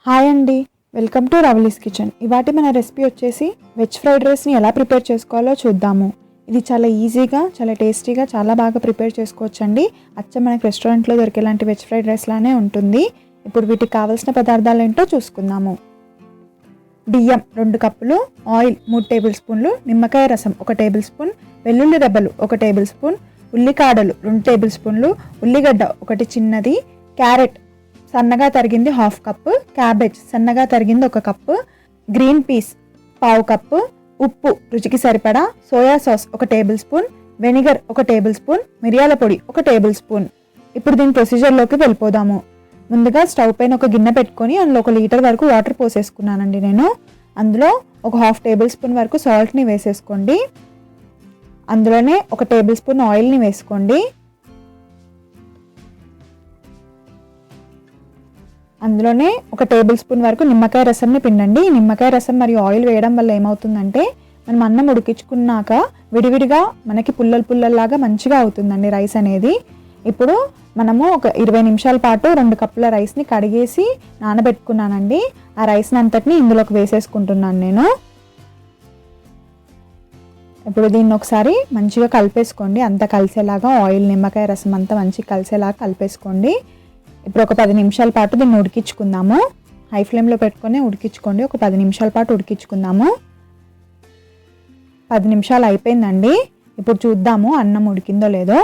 Hi అండి, welcome to రవలీస్ kitchen. ఇవాటి మన రెసిపీ వచ్చేసి వెజ్ ఫ్రైడ్ రైస్ని ఎలా ప్రిపేర్ చేసుకోవాలో చూద్దాము. ఇది చాలా ఈజీగా, చాలా టేస్టీగా, చాలా బాగా ప్రిపేర్ చేసుకోవచ్చండి. అచ్చం మనకి రెస్టారెంట్లో దొరికేలాంటి వెజ్ ఫ్రైడ్ రైస్ లానే ఉంటుంది. ఇప్పుడు వీటికి కావాల్సిన పదార్థాలు ఏంటో చూసుకుందాము. బియ్యం 2 కప్పులు, ఆయిల్ 3 టేబుల్ స్పూన్లు, నిమ్మకాయ రసం 1 టేబుల్ స్పూన్, వెల్లుల్లి రెబ్బలు 1 టేబుల్ స్పూన్, ఉల్లికాడలు 2 టేబుల్ స్పూన్లు, ఉల్లిగడ్డ 1 చిన్నది, క్యారెట్ సన్నగా తరిగింది 1/2 కప్పు, క్యాబేజ్ సన్నగా తరిగింది 1 కప్పు, గ్రీన్ పీస్ 1/2 కప్పు, ఉప్పు రుచికి సరిపడా, soya sauce 1 table spoon, vinegar 1 table spoon, మిరియాల పొడి 1 టేబుల్ స్పూన్. ఇప్పుడు దీని ప్రొసీజర్లోకి వెళ్ళిపోదాము. ముందుగా స్టవ్ పైన ఒక గిన్నె పెట్టుకొని అందులో 1 లీటర్ వరకు వాటర్ పోసేసుకున్నానండి నేను. అందులో 1/2 టేబుల్ స్పూన్ వరకు సాల్ట్ని వేసేసుకోండి. అందులోనే 1 టేబుల్ స్పూన్ ఆయిల్ని వేసుకోండి. అందులోనే 1 టేబుల్ స్పూన్ వరకు నిమ్మకాయ రసంని పిండండి. నిమ్మకాయ రసం మరియు ఆయిల్ వేయడం వల్ల ఏమవుతుందంటే మనం అన్నం ఉడికించుకున్నాక విడివిడిగా మనకి పుల్లల్లాగా మంచిగా అవుతుందండి రైస్ అనేది. ఇప్పుడు మనము ఒక 20 నిమిషాల పాటు 2 కప్పుల రైస్ని కడిగేసి నానబెట్టుకున్నానండి. ఆ రైస్ని అంతటిని ఇందులోకి వేసేసుకుంటున్నాను నేను. ఇప్పుడు దీన్ని ఒకసారి మంచిగా కలిపేసుకోండి. అంతా కలిసేలాగా ఆయిల్, నిమ్మకాయ రసం అంతా మంచిగా కలిసేలాగా కలిపేసుకోండి. ఇప్పుడు ఒక 10 నిమిషాల పాటు దీన్ని ఉడికించుకుందాము. హై ఫ్లేమ్లో పెట్టుకొని ఉడికించుకోండి. ఒక 10 నిమిషాల పాటు ఉడికించుకుందాము. 10 నిమిషాలు అయిపోయిందండి. ఇప్పుడు చూద్దాము అన్నం ఉడికిందో లేదో.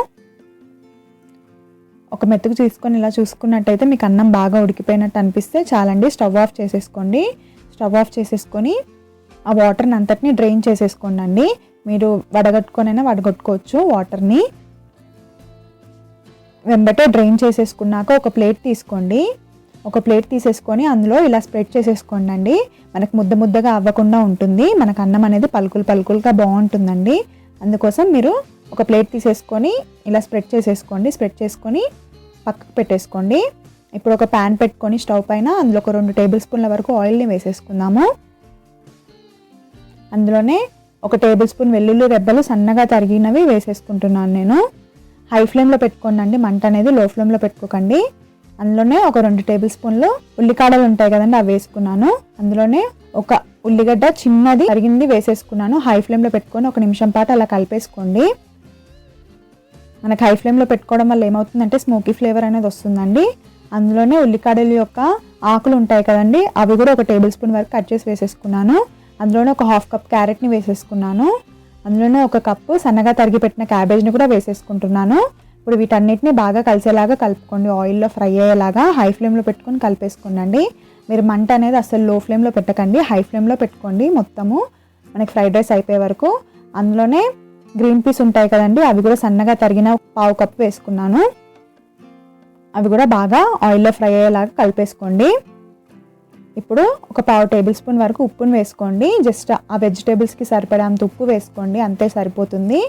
ఒక మెతుకు తీసుకొని ఇలా చూసుకున్నట్టయితే మీకు అన్నం బాగా ఉడికిపోయినట్టు అనిపిస్తే చాలండి. స్టవ్ ఆఫ్ చేసేసుకోండి. స్టవ్ ఆఫ్ చేసేసుకొని ఆ వాటర్ని అంతటిని డ్రైన్ చేసేసుకోండి అండి. మీరు వడగట్టుకొనైనా వడగట్టుకోవచ్చు వాటర్ని. వెంబటే డ్రైన్ చేసేసుకున్నాక ఒక ప్లేట్ తీసుకోండి. ఒక ప్లేట్ తీసేసుకొని అందులో ఇలా స్ప్రెడ్ చేసేసుకోండి అండి. మనకు ముద్దగా అవ్వకుండా ఉంటుంది. మనకు అన్నం అనేది పలుకులుగా బాగుంటుందండి. అందుకోసం మీరు ఒక ప్లేట్ తీసేసుకొని ఇలా స్ప్రెడ్ చేసేసుకోండి. స్ప్రెడ్ చేసుకొని పక్కకు పెట్టేసుకోండి. ఇప్పుడు ఒక ప్యాన్ పెట్టుకొని స్టవ్ పైన అందులో ఒక 2 టేబుల్ స్పూన్ల వరకు ఆయిల్ని వేసేసుకుందాము. అందులోనే 1 టేబుల్ స్పూన్ వెల్లుల్లి రెబ్బలు సన్నగా తరిగినవి వేసేసుకుంటున్నాను నేను. హై ఫ్లేమ్లో పెట్టుకోండి అండి, మంట అనేది లో ఫ్లేమ్లో పెట్టుకోకండి. అందులోనే ఒక 2 టేబుల్ స్పూన్లు ఉల్లికాడలు ఉంటాయి కదండి, అవి వేసుకున్నాను. అందులోనే ఒక ఉల్లిగడ్డ చిన్నది తరిగింది వేసేసుకున్నాను. హై ఫ్లేమ్లో పెట్టుకొని 1 నిమిషం పాటు అలా కలిపేసుకోండి. మనకు హై ఫ్లేమ్లో పెట్టుకోవడం వల్ల ఏమవుతుందంటే స్మోకీ ఫ్లేవర్ అనేది వస్తుందండి. అందులోనే ఉల్లికాడల యొక్క ఆకులు ఉంటాయి కదండి, అవి కూడా 1 టేబుల్ స్పూన్ వరకు కట్ చేసి వేసేసుకున్నాను. అందులోనే ఒక 1/2 కప్ క్యారెట్ని వేసేసుకున్నాను. అందులోనే 1 కప్పు సన్నగా తరిగి పెట్టిన క్యాబేజ్ని కూడా వేసేసుకుంటున్నాను. ఇప్పుడు వీటన్నిటిని బాగా కలిసేలాగా కలుపుకోండి. ఆయిల్లో ఫ్రై అయ్యేలాగా హై ఫ్లేమ్లో పెట్టుకొని కలిపేసుకోండి. మీరు మంట అనేది అసలు లో ఫ్లేమ్లో పెట్టకండి, హై ఫ్లేమ్లో పెట్టుకోండి మొత్తము మనకి ఫ్రైడ్ రైస్ అయిపోయే వరకు. అందులోనే గ్రీన్ పీస్ ఉంటాయి కదండి, అవి కూడా సన్నగా తరిగిన 1/2 కప్పు వేసుకున్నాను. అవి కూడా బాగా ఆయిల్లో ఫ్రై అయ్యేలాగా కలిపేసుకోండి. ఇప్పుడు ఒక 1/2 టేబుల్ స్పూన్ వరకు ఉప్పును వేసుకోండి. జస్ట్ ఆ వెజిటేబుల్స్కి సరిపడేంత ఉప్పు వేసుకోండి, అంతే సరిపోతుంది.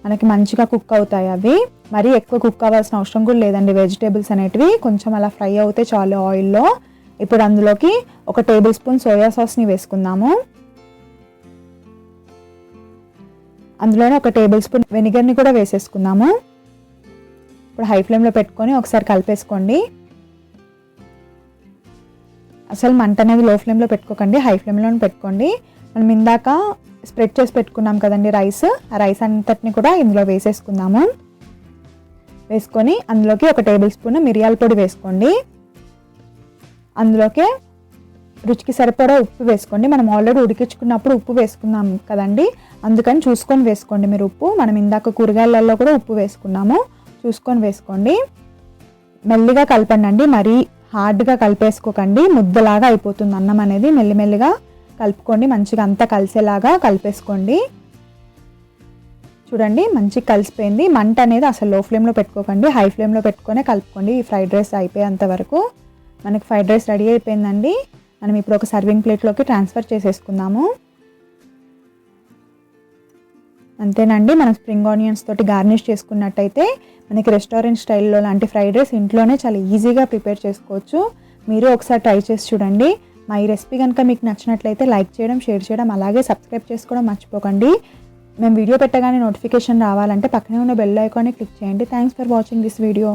మనకి మంచిగా కుక్ అవుతాయి అవి. మరీ ఎక్కువ కుక్ అవ్వాల్సిన అవసరం కూడా లేదండి. వెజిటేబుల్స్ అనేటివి కొంచెం అలా ఫ్రై అవుతే చాలు ఆయిల్లో. ఇప్పుడు అందులోకి 1 టేబుల్ స్పూన్ సోయా సాస్ని వేసుకుందాము. అందులోనే 1 టేబుల్ స్పూన్ వెనిగర్ని కూడా వేసేసుకుందాము. ఇప్పుడు హై ఫ్లేమ్లో పెట్టుకొని ఒకసారి కలిపేసుకోండి. అసలు మంట అనేది లో ఫ్లేమ్లో పెట్టుకోకండి, హై ఫ్లేమ్లోనే పెట్టుకోండి. మనం ఇందాక స్ప్రెడ్ చేసి పెట్టుకున్నాం కదండి రైస్, ఆ రైస్ అంతటిని కూడా ఇందులో వేసేసుకుందాము. వేసుకొని అందులోకి 1 టేబుల్ స్పూన్ మిరియాల పొడి వేసుకోండి. అందులోకి రుచికి సరిపడా ఉప్పు వేసుకోండి. మనం ఆల్రెడీ ఉడికించుకున్నప్పుడు ఉప్పు వేసుకున్నాం కదండి, అందుకని చూసుకొని వేసుకోండి మీరు ఉప్పు. మనం ఇందాక కూరగాయలలో కూడా ఉప్పు వేసుకున్నాము, చూసుకొని వేసుకోండి. మెల్లిగా కలపండి అండి, మరీ హార్డ్గా కలిపేసుకోకండి, ముద్దలాగా అయిపోతుంది అన్నం అనేది. మెల్లిమెల్లిగా కలుపుకోండి, మంచిగా అంతా కలిసేలాగా కలిపేసుకోండి. చూడండి మంచిగా కలిసిపోయింది. మంట అనేది అసలు లో ఫ్లేమ్లో పెట్టుకోకండి, హై ఫ్లేమ్లో పెట్టుకొని కలుపుకోండి. ఈ ఫ్రైడ్ రైస్ అయిపోయేంత వరకు మనకి ఫ్రైడ్ రైస్ రెడీ అయిపోయిందండి. మనం ఇప్పుడు ఒక సర్వింగ్ ప్లేట్లోకి ట్రాన్స్ఫర్ చేసేసుకుందాము. అంతేనండి, మనం స్ప్రింగ్ ఆనియన్స్ తోటి గార్నిష్ చేసుకున్నట్టయితే మనకి రెస్టారెంట్ స్టైల్లో లాంటి ఫ్రైడ్ రైస్ ఇంట్లోనే చాలా ఈజీగా ప్రిపేర్ చేసుకోవచ్చు. మీరు ఒకసారి ట్రై చేసి చూడండి. మా ఈ రెసిపీ కనుక మీకు నచ్చినట్లయితే లైక్ చేయడం, షేర్ చేయడం, అలాగే సబ్స్క్రైబ్ చేసుకోవడం మర్చిపోకండి. మేము వీడియో పెట్టగానే నోటిఫికేషన్ రావాలంటే పక్కనే ఉన్న బెల్ ఐకాన్ని క్లిక్ చేయండి. Thanks for watching this video.